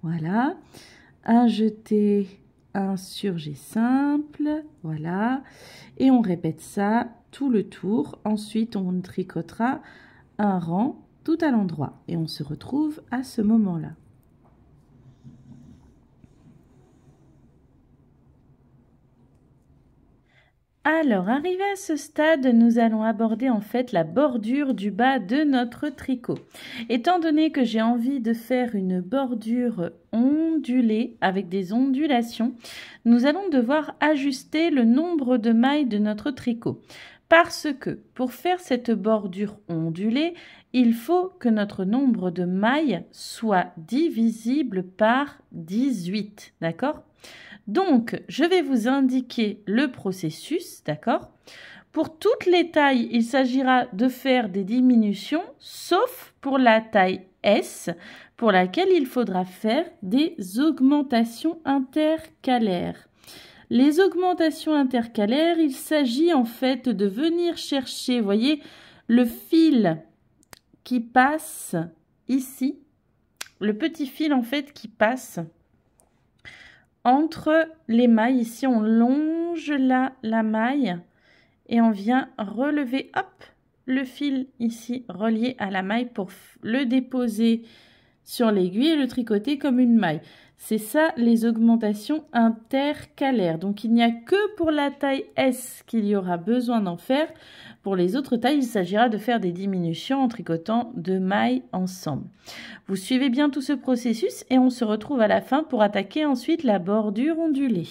Voilà. Un jeté, un surjet simple, voilà, et on répète ça tout le tour. Ensuite on tricotera un rang tout à l'endroit et on se retrouve à ce moment-là. Alors, arrivé à ce stade, nous allons aborder en fait la bordure du bas de notre tricot. Étant donné que j'ai envie de faire une bordure ondulée avec des ondulations, nous allons devoir ajuster le nombre de mailles de notre tricot. Parce que pour faire cette bordure ondulée, il faut que notre nombre de mailles soit divisible par 18, d'accord ? Donc, je vais vous indiquer le processus, d'accord? Pour toutes les tailles, il s'agira de faire des diminutions, sauf pour la taille S, pour laquelle il faudra faire des augmentations intercalaires. Les augmentations intercalaires, il s'agit en fait de venir chercher, vous voyez, le fil qui passe ici, le petit fil en fait qui passe entre les mailles. Ici on longe la maille et on vient relever hop le fil ici relié à la maille pour le déposer sur l'aiguille et le tricoter comme une maille. C'est ça les augmentations intercalaires. Donc il n'y a que pour la taille S qu'il y aura besoin d'en faire. Pour les autres tailles, il s'agira de faire des diminutions en tricotant 2 mailles ensemble. Vous suivez bien tout ce processus et on se retrouve à la fin pour attaquer ensuite la bordure ondulée.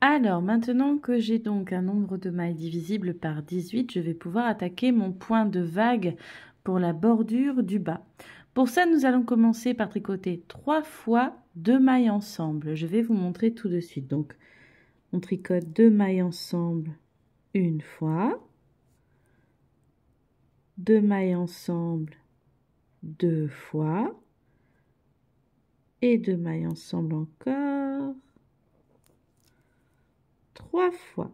Alors, maintenant que j'ai donc un nombre de mailles divisible par 18, je vais pouvoir attaquer mon point de vague pour la bordure du bas. Pour ça, nous allons commencer par tricoter 3 fois 2 mailles ensemble. Je vais vous montrer tout de suite. Donc, on tricote 2 mailles ensemble une fois, 2 mailles ensemble 2 fois, et 2 mailles ensemble encore 3 fois.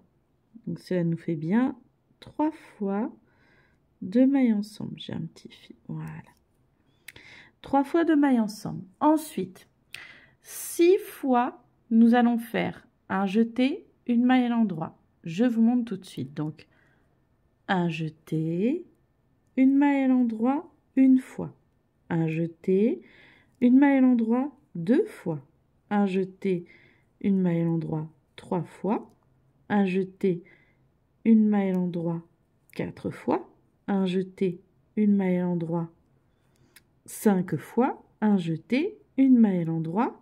Donc cela nous fait bien 3 fois 2 mailles ensemble. J'ai un petit fil, voilà. 3 fois 2 mailles ensemble. Ensuite, 6 fois, nous allons faire un jeté, une maille à l'endroit. Je vous montre tout de suite. Donc, un jeté, une maille à l'endroit, une fois. Un jeté, une maille à l'endroit, 2 fois. Un jeté, une maille à l'endroit, 3 fois. Un jeté, une maille à l'endroit 4 fois, un jeté, une maille à l'endroit 5 fois, un jeté, une maille à l'endroit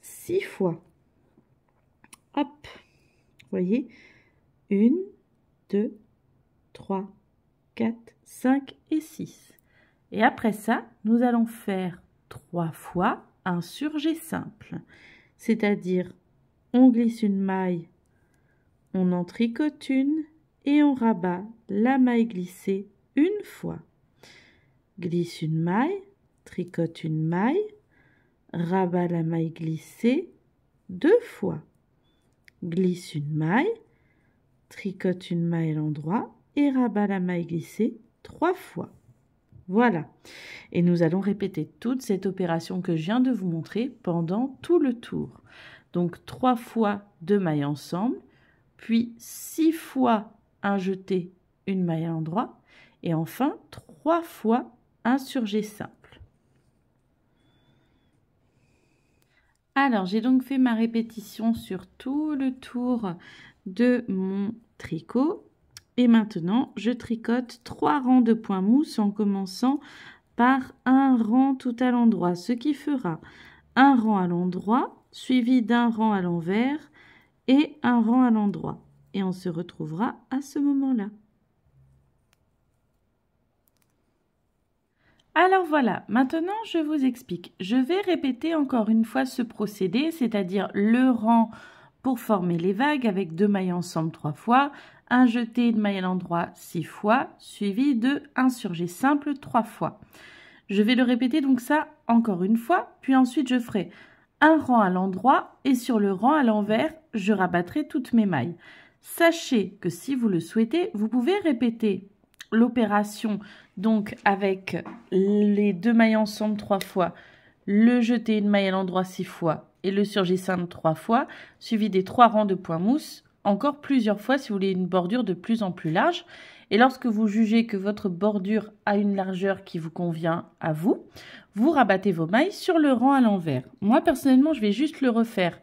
6 fois. Hop, vous voyez, 1, 2, 3, 4, 5 et 6. Et après ça, nous allons faire 3 fois un surjet simple, c'est-à-dire on glisse une maille, on en tricote une et on rabat la maille glissée une fois. Glisse une maille, tricote une maille, rabat la maille glissée 2 fois. Glisse une maille, tricote une maille à l'endroit et rabat la maille glissée 3 fois. Voilà. Et nous allons répéter toute cette opération que je viens de vous montrer pendant tout le tour. Donc 3 fois 2 mailles ensemble, puis 6 fois un jeté, une maille à l'endroit, et enfin 3 fois un surjet simple. Alors, j'ai donc fait ma répétition sur tout le tour de mon tricot. Et maintenant, je tricote 3 rangs de points mousse en commençant par un rang tout à l'endroit, ce qui fera un rang à l'endroit, suivi d'un rang à l'envers et un rang à l'endroit. Et on se retrouvera à ce moment-là. Alors voilà, maintenant je vous explique. Je vais répéter encore une fois ce procédé, c'est-à-dire le rang pour former les vagues avec 2 mailles ensemble 3 fois, un jeté de maille à l'endroit 6 fois, suivi de un surjet simple 3 fois. Je vais le répéter donc ça encore une fois, puis ensuite je ferai un rang à l'endroit et sur le rang à l'envers, je rabattrai toutes mes mailles. Sachez que si vous le souhaitez, vous pouvez répéter l'opération donc avec les 2 mailles ensemble 3 fois, le jeté de maille à l'endroit 6 fois et le surjet simple 3 fois, suivi des 3 rangs de points mousse, encore plusieurs fois si vous voulez une bordure de plus en plus large. Et lorsque vous jugez que votre bordure a une largeur qui vous convient à vous, vous rabattez vos mailles sur le rang à l'envers. Moi personnellement, je vais juste le refaire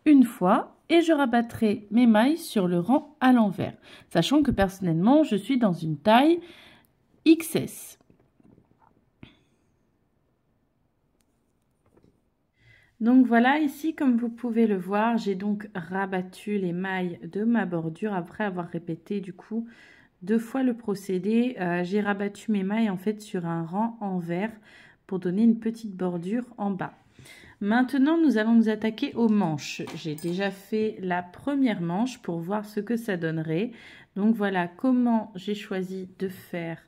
une fois et je rabattrai mes mailles sur le rang à l'envers, sachant que personnellement, je suis dans une taille XS. Donc voilà, ici, comme vous pouvez le voir, j'ai donc rabattu les mailles de ma bordure après avoir répété du coup 2 fois le procédé. J'ai rabattu mes mailles en fait sur un rang envers pour donner une petite bordure en bas. Maintenant, nous allons nous attaquer aux manches. J'ai déjà fait la première manche pour voir ce que ça donnerait. Donc voilà comment j'ai choisi de faire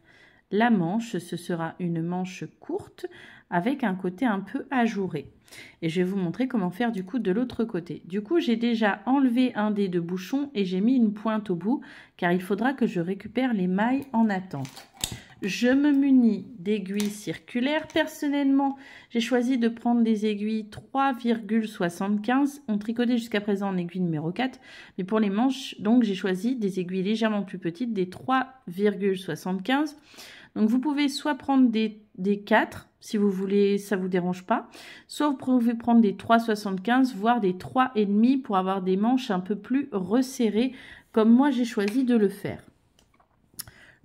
la manche. Ce sera une manche courte avec un côté un peu ajouré. Et je vais vous montrer comment faire du coup de l'autre côté. Du coup, j'ai déjà enlevé un des 2 bouchons et j'ai mis une pointe au bout car il faudra que je récupère les mailles en attente. Je me munis d'aiguilles circulaires. Personnellement, j'ai choisi de prendre des aiguilles 3,75. On tricotait jusqu'à présent en aiguille numéro 4. Mais pour les manches, donc j'ai choisi des aiguilles légèrement plus petites, des 3,75. Donc vous pouvez soit prendre des 4, si vous voulez, ça ne vous dérange pas. Soit vous pouvez prendre des 3,75, voire des 3,5 pour avoir des manches un peu plus resserrées, comme moi j'ai choisi de le faire.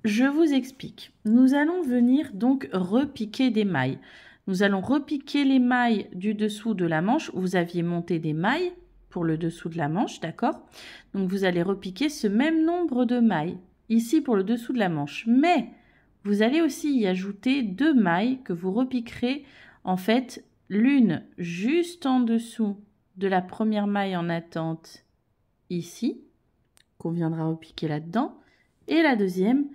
Je vous explique. Nous allons venir donc repiquer des mailles. Nous allons repiquer les mailles du dessous de la manche. Vous aviez monté des mailles pour le dessous de la manche, d'accord? Donc vous allez repiquer ce même nombre de mailles ici pour le dessous de la manche. Mais vous allez aussi y ajouter 2 mailles que vous repiquerez en fait l'une juste en dessous de la première maille en attente ici, qu'on viendra repiquer là-dedans, et la deuxième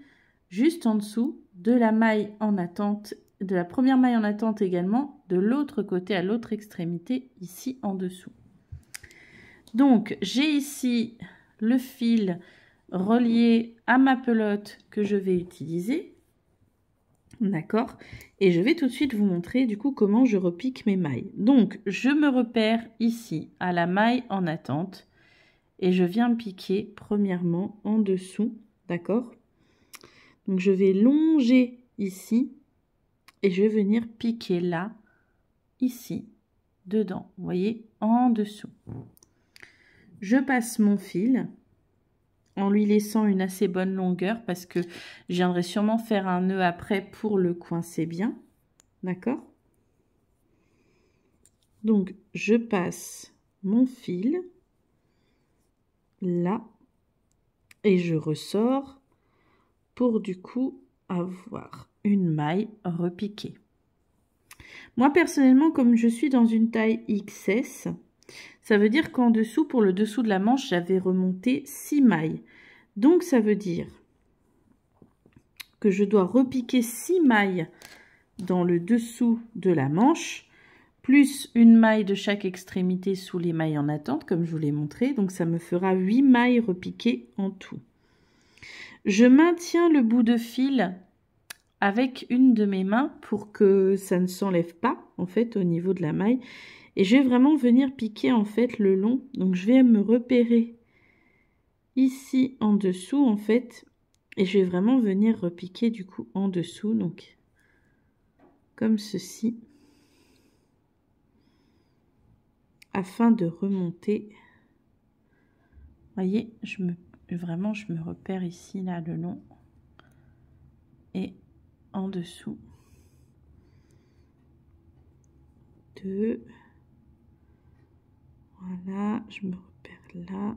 juste en dessous de la maille en attente, de la première maille en attente également, de l'autre côté à l'autre extrémité ici en dessous. Donc j'ai ici le fil relié à ma pelote que je vais utiliser. D'accord? Et je vais tout de suite vous montrer du coup comment je repique mes mailles. Donc je me repère ici à la maille en attente et je viens piquer premièrement en dessous, d'accord? Donc je vais longer ici et je vais venir piquer là, ici, dedans, vous voyez, en dessous. Je passe mon fil en lui laissant une assez bonne longueur parce que je viendrai sûrement faire un nœud après pour le coincer bien, d'accord? Donc je passe mon fil là et je ressors pour du coup avoir une maille repiquée. Moi personnellement, comme je suis dans une taille XS, Ça veut dire qu'en dessous, pour le dessous de la manche, j'avais remonté 6 mailles. Donc, ça veut dire que je dois repiquer 6 mailles dans le dessous de la manche, plus une maille de chaque extrémité sous les mailles en attente, comme je vous l'ai montré. Donc, ça me fera 8 mailles repiquées en tout. Je maintiens le bout de fil avec une de mes mains pour que ça ne s'enlève pas, en fait, au niveau de la maille. Et je vais vraiment venir piquer, en fait, le long. Donc, je vais me repérer ici en dessous, en fait. Et je vais vraiment venir repiquer, du coup, en dessous. Donc, comme ceci. Afin de remonter. Voyez, je me repère ici, là, le long. Et en dessous. 2. Voilà, je me repère là.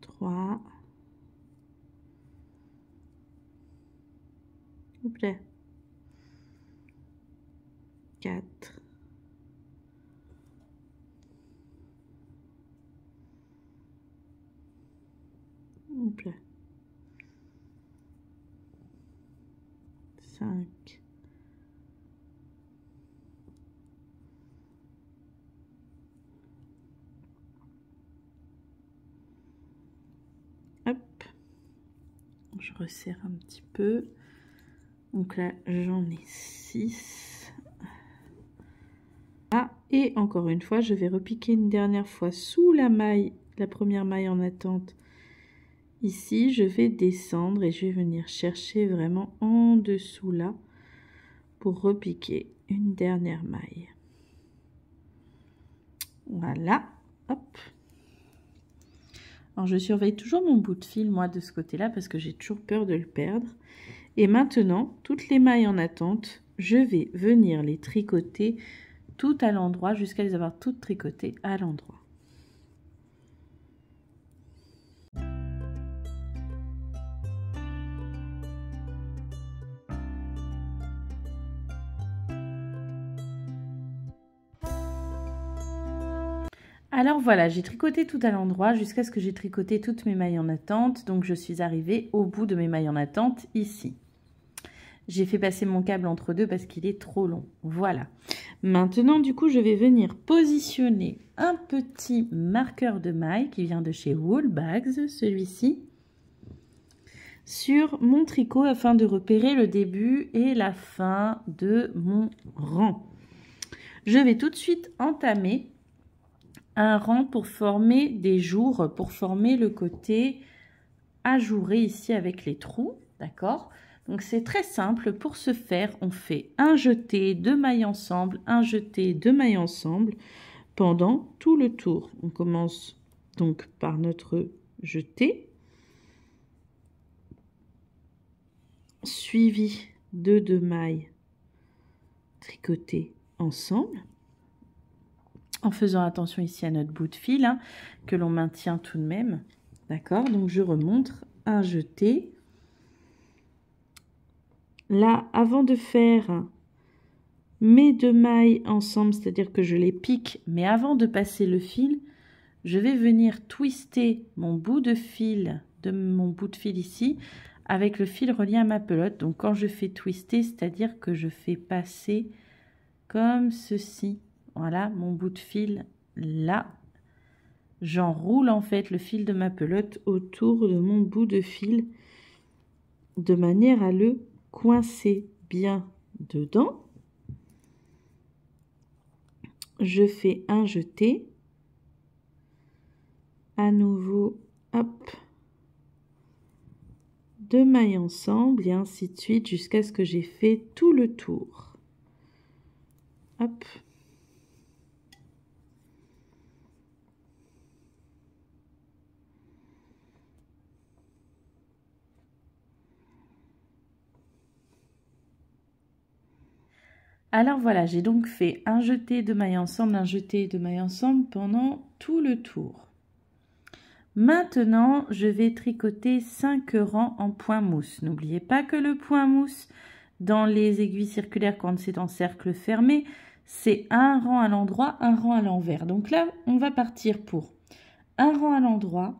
3. S'il vous plaît. 4. S'il vous plaît. 5. Hop. Je resserre un petit peu. Donc là, j'en ai 6. Ah, et encore une fois, je vais repiquer une dernière fois sous la maille, la première maille en attente. Ici, je vais descendre et je vais venir chercher vraiment en dessous là pour repiquer une dernière maille. Voilà, hop. Alors, je surveille toujours mon bout de fil, moi, de ce côté-là, parce que j'ai toujours peur de le perdre. Et maintenant, toutes les mailles en attente, je vais venir les tricoter tout à l'endroit, jusqu'à les avoir toutes tricotées à l'endroit. Alors voilà, j'ai tricoté tout à l'endroit jusqu'à ce que j'ai tricoté toutes mes mailles en attente. Donc je suis arrivée au bout de mes mailles en attente ici. J'ai fait passer mon câble entre deux parce qu'il est trop long. Voilà. Maintenant, du coup, je vais venir positionner un petit marqueur de maille qui vient de chez Woolbags, celui-ci, sur mon tricot afin de repérer le début et la fin de mon rang. Je vais tout de suite entamer un rang pour former des jours, pour former le côté ajouré ici avec les trous, d'accord? Donc c'est très simple. Pour ce faire, on fait un jeté, 2 mailles ensemble, un jeté, 2 mailles ensemble pendant tout le tour. On commence donc par notre jeté, suivi de 2 mailles tricotées ensemble, en faisant attention ici à notre bout de fil, hein, que l'on maintient tout de même. D'accord? Donc, je remonte un jeté. Là, avant de faire mes 2 mailles ensemble, c'est-à-dire que je les pique, mais avant de passer le fil, je vais venir twister mon bout de fil, ici, avec le fil relié à ma pelote. Donc, quand je fais twister, c'est-à-dire que je fais passer comme ceci. Voilà, mon bout de fil là. J'enroule en fait le fil de ma pelote autour de mon bout de fil de manière à le coincer bien dedans. Je fais un jeté. À nouveau, hop, 2 mailles ensemble et ainsi de suite jusqu'à ce que j'ai fait tout le tour. Hop. Alors voilà, j'ai donc fait un jeté de mailles ensemble, un jeté de mailles ensemble pendant tout le tour. Maintenant, je vais tricoter 5 rangs en point mousse. N'oubliez pas que le point mousse, dans les aiguilles circulaires, quand c'est en cercle fermé, c'est un rang à l'endroit, un rang à l'envers. Donc là, on va partir pour un rang à l'endroit,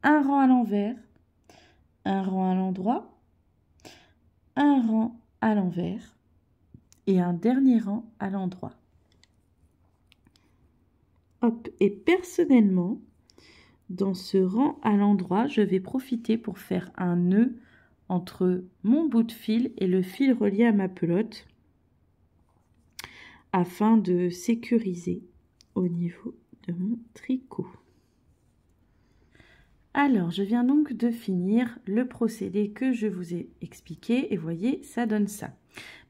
un rang à l'envers, un rang à l'endroit, un rang à l'envers et un dernier rang à l'endroit. Hop, et personnellement, dans ce rang à l'endroit, je vais profiter pour faire un nœud entre mon bout de fil et le fil relié à ma pelote afin de sécuriser au niveau de mon tricot. Alors, je viens donc de finir le procédé que je vous ai expliqué et voyez, ça donne ça.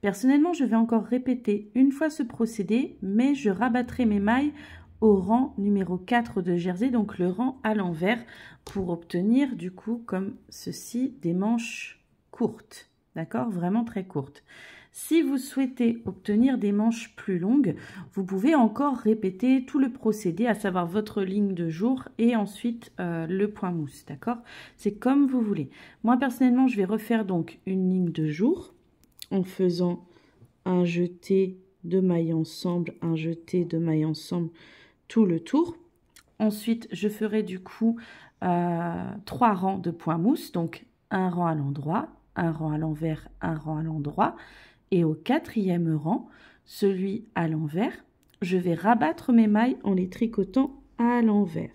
Personnellement, je vais encore répéter une fois ce procédé, mais je rabattrai mes mailles au rang numéro 4 de jersey, donc le rang à l'envers, pour obtenir du coup comme ceci des manches courtes, d'accord, vraiment très courtes. Si vous souhaitez obtenir des manches plus longues, vous pouvez encore répéter tout le procédé, à savoir votre ligne de jour et ensuite le point mousse, d'accord? C'est comme vous voulez. Moi personnellement, je vais refaire donc une ligne de jour en faisant un jeté de mailles ensemble, un jeté de mailles ensemble, tout le tour. Ensuite, je ferai du coup 3 rangs de point mousse, donc un rang à l'endroit, un rang à l'envers, un rang à l'endroit. Et au 4e rang, celui à l'envers, je vais rabattre mes mailles en les tricotant à l'envers.